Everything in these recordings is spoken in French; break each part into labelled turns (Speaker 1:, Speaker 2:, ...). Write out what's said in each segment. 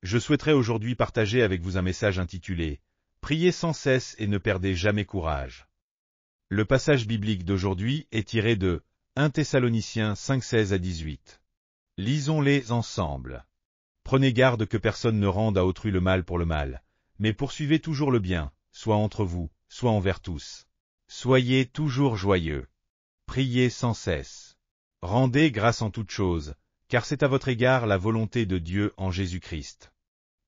Speaker 1: je souhaiterais aujourd'hui partager avec vous un message intitulé « Priez sans cesse et ne perdez jamais courage ». Le passage biblique d'aujourd'hui est tiré de 1 Thessaloniciens 5:16-18. Lisons-les ensemble. Prenez garde que personne ne rende à autrui le mal pour le mal, mais poursuivez toujours le bien, soit entre vous, soit envers tous. Soyez toujours joyeux. Priez sans cesse. Rendez grâce en toutes choses, car c'est à votre égard la volonté de Dieu en Jésus-Christ.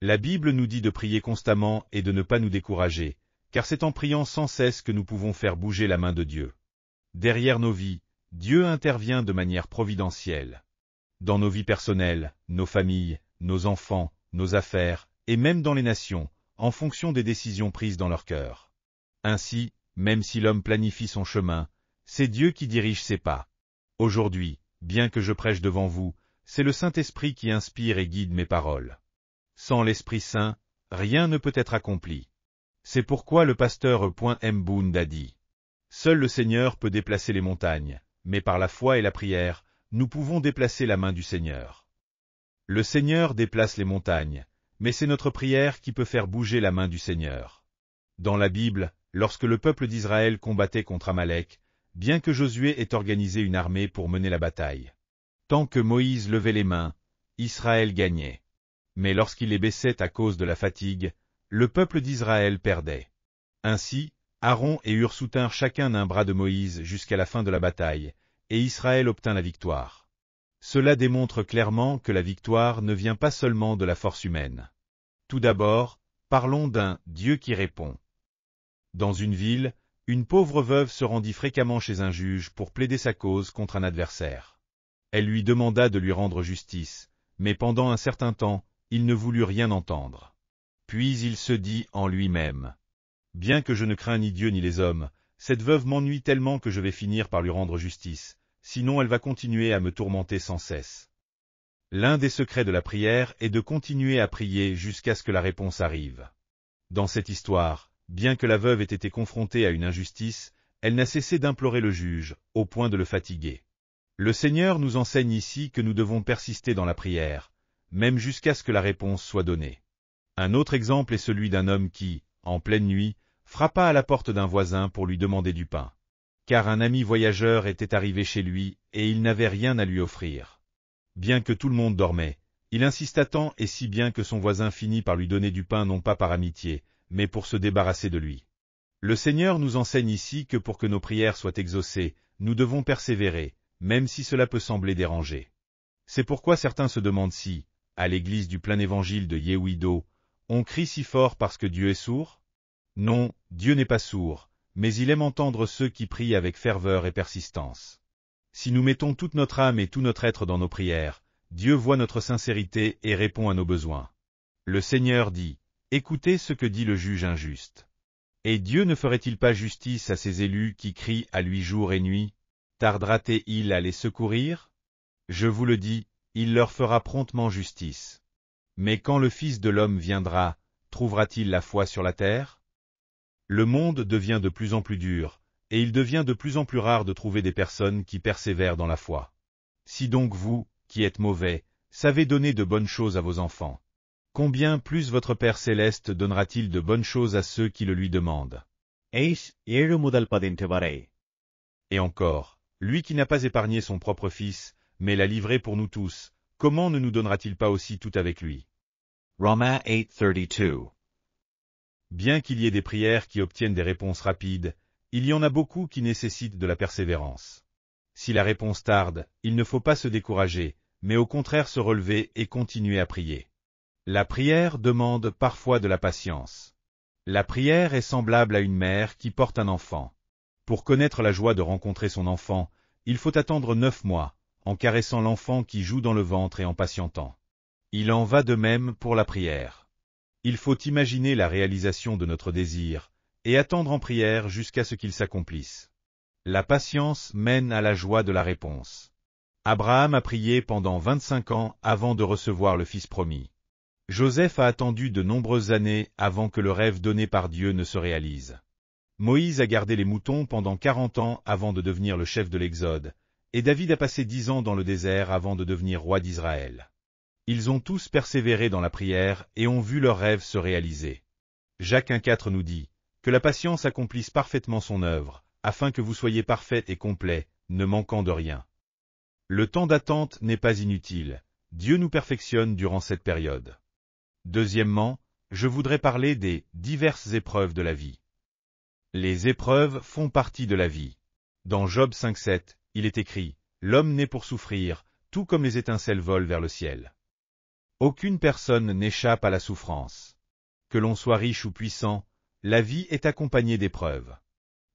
Speaker 1: La Bible nous dit de prier constamment et de ne pas nous décourager, car c'est en priant sans cesse que nous pouvons faire bouger la main de Dieu. Derrière nos vies, Dieu intervient de manière providentielle. Dans nos vies personnelles, nos familles, nos enfants, nos affaires, et même dans les nations, en fonction des décisions prises dans leur cœur. Ainsi, même si l'homme planifie son chemin, c'est Dieu qui dirige ses pas. Aujourd'hui, bien que je prêche devant vous, c'est le Saint-Esprit qui inspire et guide mes paroles. Sans l'Esprit Saint, rien ne peut être accompli. C'est pourquoi le pasteur M. Bound a dit « Seul le Seigneur peut déplacer les montagnes, mais par la foi et la prière, nous pouvons déplacer la main du Seigneur. » Le Seigneur déplace les montagnes, mais c'est notre prière qui peut faire bouger la main du Seigneur. Dans la Bible, lorsque le peuple d'Israël combattait contre Amalek, bien que Josué ait organisé une armée pour mener la bataille. Tant que Moïse levait les mains, Israël gagnait. Mais lorsqu'il les baissait à cause de la fatigue, le peuple d'Israël perdait. Ainsi, Aaron et Hur soutinrent chacun un bras de Moïse jusqu'à la fin de la bataille, et Israël obtint la victoire. Cela démontre clairement que la victoire ne vient pas seulement de la force humaine. Tout d'abord, parlons d'un Dieu qui répond. Dans une ville, une pauvre veuve se rendit fréquemment chez un juge pour plaider sa cause contre un adversaire. Elle lui demanda de lui rendre justice, mais pendant un certain temps, il ne voulut rien entendre. Puis il se dit en lui-même « Bien que je ne crains ni Dieu ni les hommes, cette veuve m'ennuie tellement que je vais finir par lui rendre justice, sinon elle va continuer à me tourmenter sans cesse. » L'un des secrets de la prière est de continuer à prier jusqu'à ce que la réponse arrive. Dans cette histoire, bien que la veuve ait été confrontée à une injustice, elle n'a cessé d'implorer le juge, au point de le fatiguer. Le Seigneur nous enseigne ici que nous devons persister dans la prière, même jusqu'à ce que la réponse soit donnée. Un autre exemple est celui d'un homme qui, en pleine nuit, frappa à la porte d'un voisin pour lui demander du pain. Car un ami voyageur était arrivé chez lui et il n'avait rien à lui offrir. Bien que tout le monde dormait, il insista tant et si bien que son voisin finit par lui donner du pain non pas par amitié, mais pour se débarrasser de lui. Le Seigneur nous enseigne ici que pour que nos prières soient exaucées, nous devons persévérer, même si cela peut sembler déranger. C'est pourquoi certains se demandent si, à l'église du plein évangile de Yehuido, on crie si fort parce que Dieu est sourd? Non, Dieu n'est pas sourd, mais il aime entendre ceux qui prient avec ferveur et persistance. Si nous mettons toute notre âme et tout notre être dans nos prières, Dieu voit notre sincérité et répond à nos besoins. Le Seigneur dit, écoutez ce que dit le juge injuste. Et Dieu ne ferait-il pas justice à ses élus qui crient à lui jour et nuit? Tardera-t-il à les secourir? Je vous le dis, il leur fera promptement justice. Mais quand le Fils de l'homme viendra, trouvera-t-il la foi sur la terre? Le monde devient de plus en plus dur, et il devient de plus en plus rare de trouver des personnes qui persévèrent dans la foi. Si donc vous, qui êtes mauvais, savez donner de bonnes choses à vos enfants, combien plus votre Père céleste donnera-t-il de bonnes choses à ceux qui le lui demandent?
Speaker 2: 7-10 വരെ.
Speaker 1: Et encore, lui qui n'a pas épargné son propre Fils, mais l'a livré pour nous tous, comment ne nous donnera-t-il pas aussi tout avec lui?
Speaker 2: Romains 8:32.
Speaker 1: Bien qu'il y ait des prières qui obtiennent des réponses rapides, il y en a beaucoup qui nécessitent de la persévérance. Si la réponse tarde, il ne faut pas se décourager, mais au contraire se relever et continuer à prier. La prière demande parfois de la patience. La prière est semblable à une mère qui porte un enfant. Pour connaître la joie de rencontrer son enfant, il faut attendre 9 mois, en caressant l'enfant qui joue dans le ventre et en patientant. Il en va de même pour la prière. Il faut imaginer la réalisation de notre désir, et attendre en prière jusqu'à ce qu'il s'accomplisse. La patience mène à la joie de la réponse. Abraham a prié pendant 25 ans avant de recevoir le fils promis. Joseph a attendu de nombreuses années avant que le rêve donné par Dieu ne se réalise. Moïse a gardé les moutons pendant 40 ans avant de devenir le chef de l'Exode, et David a passé 10 ans dans le désert avant de devenir roi d'Israël. Ils ont tous persévéré dans la prière et ont vu leurs rêves se réaliser. Jacques 1,4 nous dit « Que la patience accomplisse parfaitement son œuvre, afin que vous soyez parfaits et complets, ne manquant de rien. » Le temps d'attente n'est pas inutile. Dieu nous perfectionne durant cette période. Deuxièmement, je voudrais parler des diverses épreuves de la vie. Les épreuves font partie de la vie. Dans Job 5,7, il est écrit « L'homme naît pour souffrir, tout comme les étincelles volent vers le ciel. » Aucune personne n'échappe à la souffrance. Que l'on soit riche ou puissant, la vie est accompagnée d'épreuves.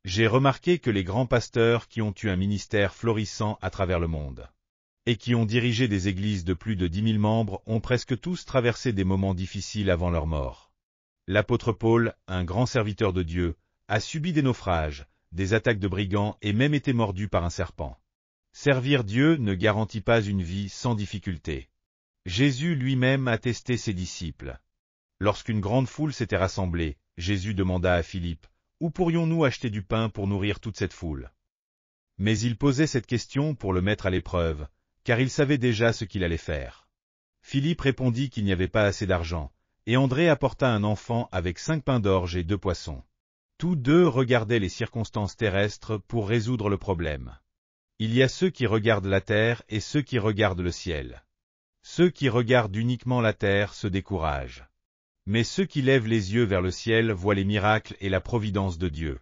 Speaker 1: J'ai remarqué que les grands pasteurs qui ont eu un ministère florissant à travers le monde, et qui ont dirigé des églises de plus de 10 000 membres ont presque tous traversé des moments difficiles avant leur mort. L'apôtre Paul, un grand serviteur de Dieu, a subi des naufrages, des attaques de brigands et même été mordu par un serpent. Servir Dieu ne garantit pas une vie sans difficulté. Jésus lui-même a testé ses disciples. Lorsqu'une grande foule s'était rassemblée, Jésus demanda à Philippe, « Où pourrions-nous acheter du pain pour nourrir toute cette foule ?» Mais il posait cette question pour le mettre à l'épreuve, car il savait déjà ce qu'il allait faire. Philippe répondit qu'il n'y avait pas assez d'argent, et André apporta un enfant avec 5 pains d'orge et 2 poissons. Tous deux regardaient les circonstances terrestres pour résoudre le problème. Il y a ceux qui regardent la terre et ceux qui regardent le ciel. Ceux qui regardent uniquement la terre se découragent. Mais ceux qui lèvent les yeux vers le ciel voient les miracles et la providence de Dieu.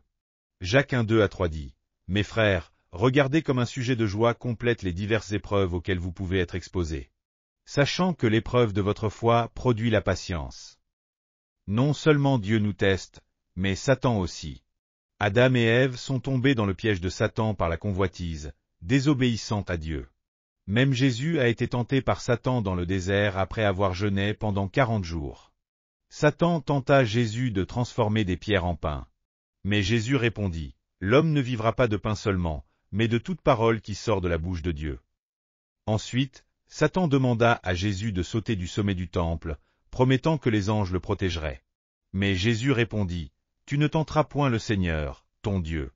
Speaker 1: Jacques 1,2-3 dit, « Mes frères, regardez comme un sujet de joie complète les diverses épreuves auxquelles vous pouvez être exposés, sachant que l'épreuve de votre foi produit la patience. » Non seulement Dieu nous teste, mais Satan aussi. Adam et Ève sont tombés dans le piège de Satan par la convoitise, désobéissant à Dieu. Même Jésus a été tenté par Satan dans le désert après avoir jeûné pendant 40 jours. Satan tenta Jésus de transformer des pierres en pain. Mais Jésus répondit, « L'homme ne vivra pas de pain seulement, mais de toute parole qui sort de la bouche de Dieu. » Ensuite, Satan demanda à Jésus de sauter du sommet du temple, promettant que les anges le protégeraient. Mais Jésus répondit, « Tu ne tenteras point le Seigneur, ton Dieu. »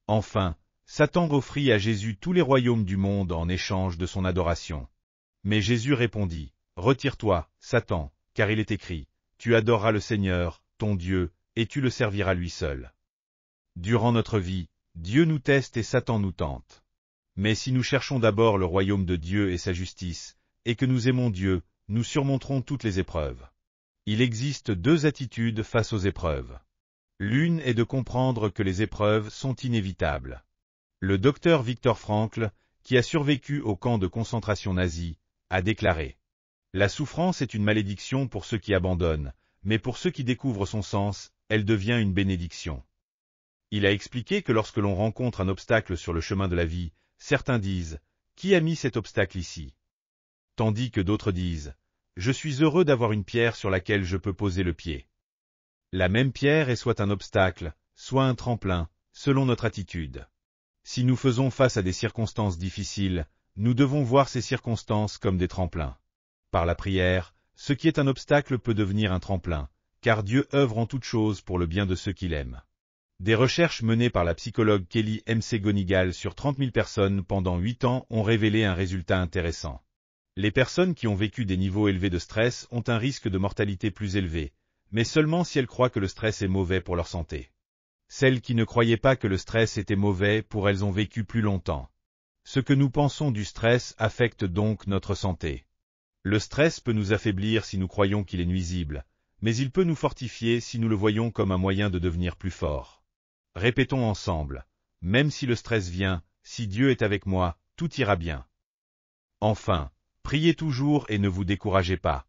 Speaker 1: Enfin, Satan offrit à Jésus tous les royaumes du monde en échange de son adoration. Mais Jésus répondit, « Retire-toi, Satan, car il est écrit, tu adoreras le Seigneur, ton Dieu, et tu le serviras lui seul. » Durant notre vie, Dieu nous teste et Satan nous tente. Mais si nous cherchons d'abord le royaume de Dieu et sa justice, et que nous aimons Dieu, nous surmonterons toutes les épreuves. Il existe 2 attitudes face aux épreuves. L'une est de comprendre que les épreuves sont inévitables. Le docteur Viktor Frankl, qui a survécu au camp de concentration nazi, a déclaré « La souffrance est une malédiction pour ceux qui abandonnent, mais pour ceux qui découvrent son sens, elle devient une bénédiction. » Il a expliqué que lorsque l'on rencontre un obstacle sur le chemin de la vie, certains disent « Qui a mis cet obstacle ici ?» Tandis que d'autres disent « Je suis heureux d'avoir une pierre sur laquelle je peux poser le pied. » La même pierre est soit un obstacle, soit un tremplin, selon notre attitude. Si nous faisons face à des circonstances difficiles, nous devons voir ces circonstances comme des tremplins. Par la prière, ce qui est un obstacle peut devenir un tremplin, car Dieu œuvre en toutes choses pour le bien de ceux qu'il aime. Des recherches menées par la psychologue Kelly McGonigal sur 30 000 personnes pendant 8 ans ont révélé un résultat intéressant. Les personnes qui ont vécu des niveaux élevés de stress ont un risque de mortalité plus élevé, mais seulement si elles croient que le stress est mauvais pour leur santé. Celles qui ne croyaient pas que le stress était mauvais pour elles ont vécu plus longtemps. Ce que nous pensons du stress affecte donc notre santé. Le stress peut nous affaiblir si nous croyons qu'il est nuisible, mais il peut nous fortifier si nous le voyons comme un moyen de devenir plus fort. Répétons ensemble, même si le stress vient, si Dieu est avec moi, tout ira bien. Enfin, priez toujours et ne vous découragez pas.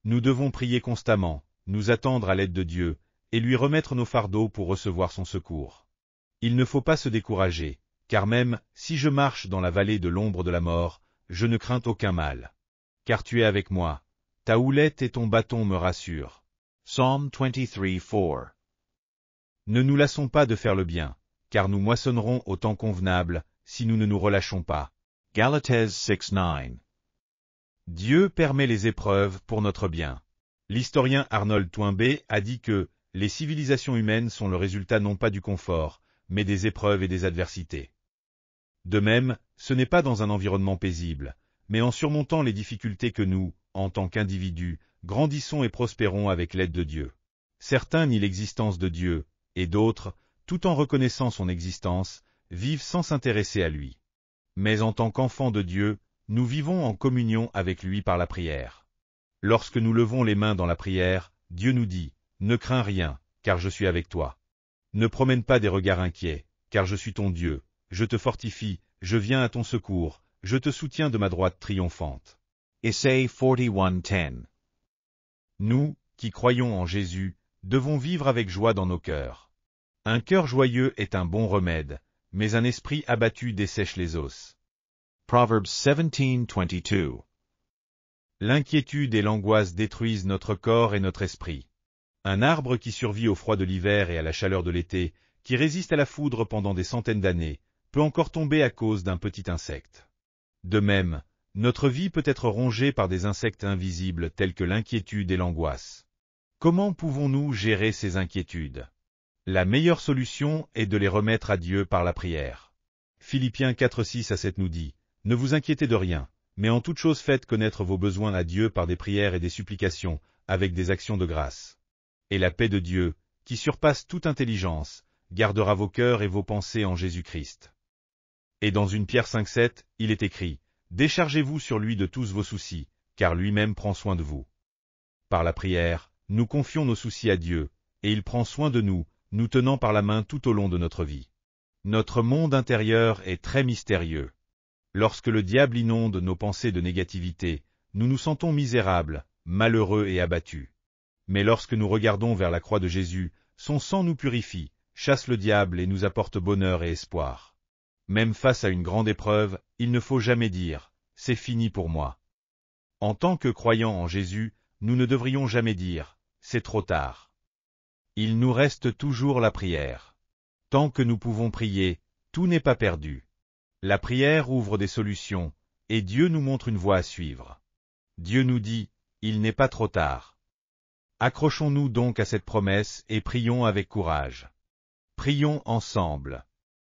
Speaker 1: Nous devons prier constamment, nous attendre à l'aide de Dieu, et lui remettre nos fardeaux pour recevoir son secours. Il ne faut pas se décourager, car même si je marche dans la vallée de l'ombre de la mort, je ne crains aucun mal. Car tu es avec moi, ta houlette et ton bâton me rassurent.
Speaker 2: Psalm 23:4.
Speaker 1: Ne nous lassons pas de faire le bien, car nous moissonnerons au temps convenable, si nous ne nous relâchons pas.
Speaker 2: Galates 6:9.
Speaker 1: Dieu permet les épreuves pour notre bien. L'historien Arnold Toynbee a dit que les civilisations humaines sont le résultat non pas du confort, mais des épreuves et des adversités. De même, ce n'est pas dans un environnement paisible, mais en surmontant les difficultés que nous, en tant qu'individus, grandissons et prospérons avec l'aide de Dieu. Certains nient l'existence de Dieu, et d'autres, tout en reconnaissant son existence, vivent sans s'intéresser à lui. Mais en tant qu'enfants de Dieu, nous vivons en communion avec lui par la prière. Lorsque nous levons les mains dans la prière, Dieu nous dit, « Ne crains rien, car je suis avec toi. Ne promène pas des regards inquiets, car je suis ton Dieu, je te fortifie, je viens à ton secours, je te soutiens de ma droite triomphante. »
Speaker 2: Isaiah 41:10.
Speaker 1: Nous, qui croyons en Jésus, devons vivre avec joie dans nos cœurs. Un cœur joyeux est un bon remède, mais un esprit abattu dessèche les os.
Speaker 2: Proverbs 17:22.
Speaker 1: L'inquiétude et l'angoisse détruisent notre corps et notre esprit. Un arbre qui survit au froid de l'hiver et à la chaleur de l'été, qui résiste à la foudre pendant des centaines d'années, peut encore tomber à cause d'un petit insecte. De même, notre vie peut être rongée par des insectes invisibles tels que l'inquiétude et l'angoisse. Comment pouvons-nous gérer ces inquiétudes? La meilleure solution est de les remettre à Dieu par la prière. Philippiens 4:6-7 nous dit, « Ne vous inquiétez de rien, mais en toute chose faites connaître vos besoins à Dieu par des prières et des supplications, avec des actions de grâce. Et la paix de Dieu, qui surpasse toute intelligence, gardera vos cœurs et vos pensées en Jésus-Christ. » Et dans 1 Pierre 5:7, il est écrit, « Déchargez-vous sur lui de tous vos soucis, car lui-même prend soin de vous. » Par la prière, nous confions nos soucis à Dieu, et il prend soin de nous, nous tenant par la main tout au long de notre vie. Notre monde intérieur est très mystérieux. Lorsque le diable inonde nos pensées de négativité, nous nous sentons misérables, malheureux et abattus. Mais lorsque nous regardons vers la croix de Jésus, son sang nous purifie, chasse le diable et nous apporte bonheur et espoir. Même face à une grande épreuve, il ne faut jamais dire « c'est fini pour moi ». En tant que croyants en Jésus, nous ne devrions jamais dire « c'est trop tard ». Il nous reste toujours la prière. Tant que nous pouvons prier, tout n'est pas perdu. La prière ouvre des solutions, et Dieu nous montre une voie à suivre. Dieu nous dit, il n'est pas trop tard. Accrochons-nous donc à cette promesse et prions avec courage. Prions ensemble.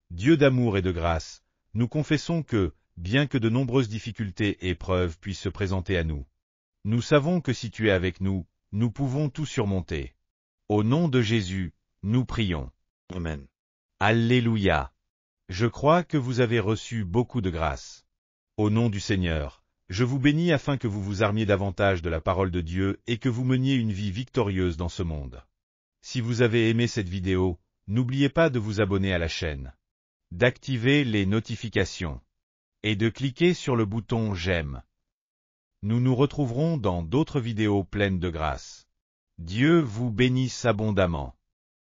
Speaker 1: Dieu d'amour et de grâce, nous confessons que, bien que de nombreuses difficultés et épreuves puissent se présenter à nous, nous savons que si tu es avec nous, nous pouvons tout surmonter. Au nom de Jésus, nous prions.
Speaker 2: Amen.
Speaker 1: Alléluia. Je crois que vous avez reçu beaucoup de grâce. Au nom du Seigneur, je vous bénis afin que vous vous armiez davantage de la parole de Dieu et que vous meniez une vie victorieuse dans ce monde. Si vous avez aimé cette vidéo, n'oubliez pas de vous abonner à la chaîne, d'activer les notifications et de cliquer sur le bouton j'aime. Nous nous retrouverons dans d'autres vidéos pleines de grâce. Dieu vous bénisse abondamment.